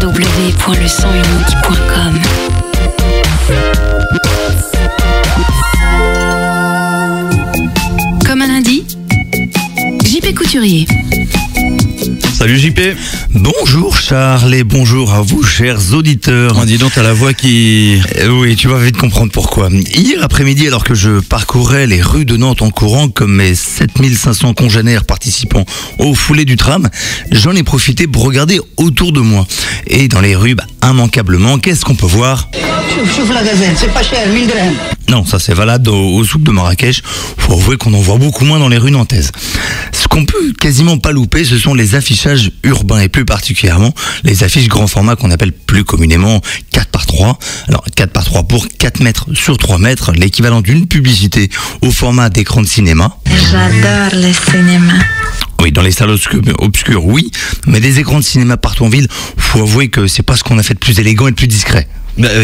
www.le101unique.com. Comme un lundi, JP Couturier. Salut JP. Bonjour Charles et bonjour à vous chers auditeurs. Oh, dis donc, t'as la voix qui... Oui, tu vas vite comprendre pourquoi. Hier après-midi, alors que je parcourais les rues de Nantes en courant comme mes 7500 congénères participant au foulée du tram, j'en ai profité pour regarder autour de moi. Et dans les rues, immanquablement, qu'est-ce qu'on peut voir ? Chouf la gazelle, c'est pas cher, 1000 dirhams. Non, ça c'est valable au souk de Marrakech. Faut avouer qu'on en voit beaucoup moins dans les rues nantaises. Ce qu'on peut quasiment pas louper, ce sont les affichages urbains et plus particulièrement les affiches grand format qu'on appelle plus communément 4x3. Alors 4x3 pour 4 mètres sur 3 mètres, l'équivalent d'une publicité au format d'écran de cinéma. J'adore le cinéma. Oui, dans les salles obscures, oui, mais des écrans de cinéma partout en ville, faut avouer que c'est pas ce qu'on a fait de plus élégant et de plus discret.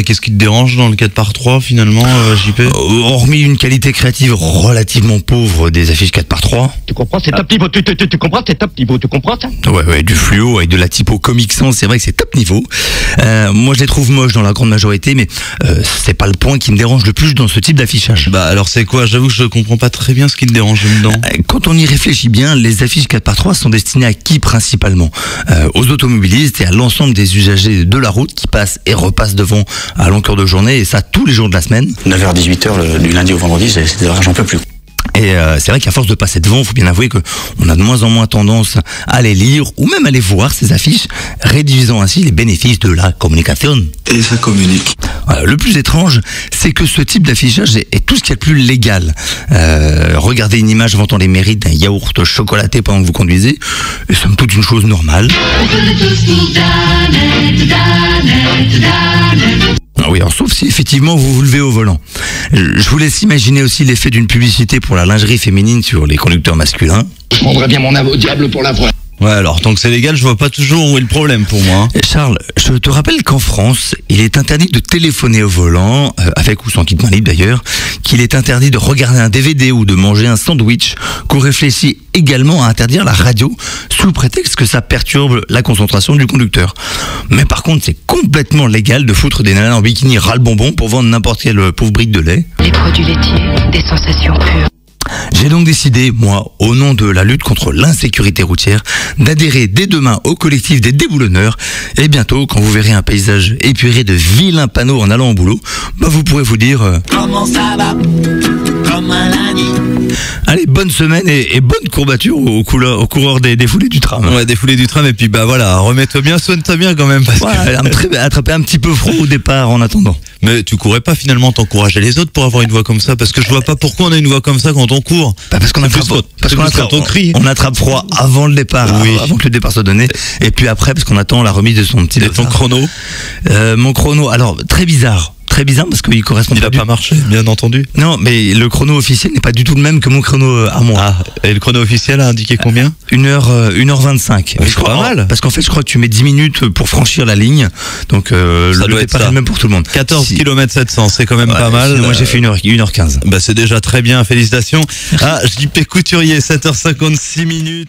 Qu'est-ce qui te dérange dans le 4x3 finalement, JP ? Hormis une qualité créative relativement pauvre des affiches 4x3. Tu comprends, c'est top niveau, tu comprends, c'est top niveau, tu comprends ça ? Ouais, du fluo avec de la typo Comic Sans, c'est vrai que c'est top niveau. Moi je les trouve moches dans la grande majorité, mais c'est pas le point qui me dérange le plus dans ce type d'affichage. Alors c'est quoi ? J'avoue que je comprends pas très bien ce qui te dérange dedans. Quand on y réfléchit bien, les affiches 4x3 sont destinées à qui principalement ? Aux automobilistes et à l'ensemble des usagers de la route qui passent et repassent devant à longueur de journée, et ça tous les jours de la semaine. 9h-18h du lundi au vendredi, c'est vrai, j'en peux plus. Et c'est vrai qu'à force de passer devant, il faut bien avouer qu'on a de moins en moins tendance à les lire ou même à les voir, ces affiches, réduisant ainsi les bénéfices de la communication. Et ça communique. Voilà, le plus étrange, c'est que ce type d'affichage est tout ce qu'il y a de plus légal. Regardez une image vantant les mérites d'un yaourt chocolaté pendant que vous conduisez, et somme toute une chose normale. Ah oui, alors sauf si effectivement vous vous levez au volant. Je vous laisse imaginer aussi l'effet d'une publicité pour la lingerie féminine sur les conducteurs masculins. Je prendrais bien mon avocat au diable pour la voir. Ouais, alors tant que c'est légal, je vois pas toujours où est le problème pour moi. Charles, je te rappelle qu'en France, il est interdit de téléphoner au volant, avec ou sans kit main libre d'ailleurs, qu'il est interdit de regarder un DVD ou de manger un sandwich, qu'on réfléchit également à interdire la radio, sous prétexte que ça perturbe la concentration du conducteur. Mais par contre, c'est complètement légal de foutre des nanas en bikini ras-le-bonbon pour vendre n'importe quelle pauvre brique de lait. Les produits laitiers, des sensations pures. J'ai donc décidé, moi, au nom de la lutte contre l'insécurité routière, d'adhérer dès demain au collectif des déboulonneurs. Et bientôt, quand vous verrez un paysage épuré de vilains panneaux en allant au boulot, vous pourrez vous dire... Comment ça va ? Comme un lundi. Allez, bonne semaine et bonne courbature aux coureurs des foulées du tram. Ouais, des foulées du tram, et puis voilà, remets-toi bien, soigne-toi bien quand même. Parce que... attraper un petit peu froid au départ en attendant. Mais tu courais pas finalement, t'encourageais les autres pour avoir une voix comme ça, parce que je vois pas pourquoi on a une voix comme ça quand on court. Parce qu'on attrape froid avant le départ, avant que le départ soit donné, et puis après parce qu'on attend la remise de son petit... Et ton chrono Mon chrono, alors très bizarre parce qu'il correspond pas. Il a pas marché, bien entendu. Non, mais le chrono officiel n'est pas du tout le même que mon chrono à moi. Et le chrono officiel a indiqué combien ? 1h25. C'est pas mal. Parce qu'en fait, je crois que tu mets 10 minutes pour franchir la ligne. Donc, le départ est le même pour tout le monde. 14 km 700, c'est quand même pas mal. Moi, j'ai fait 1h15. C'est déjà très bien, félicitations. JP Couturier, 7h56.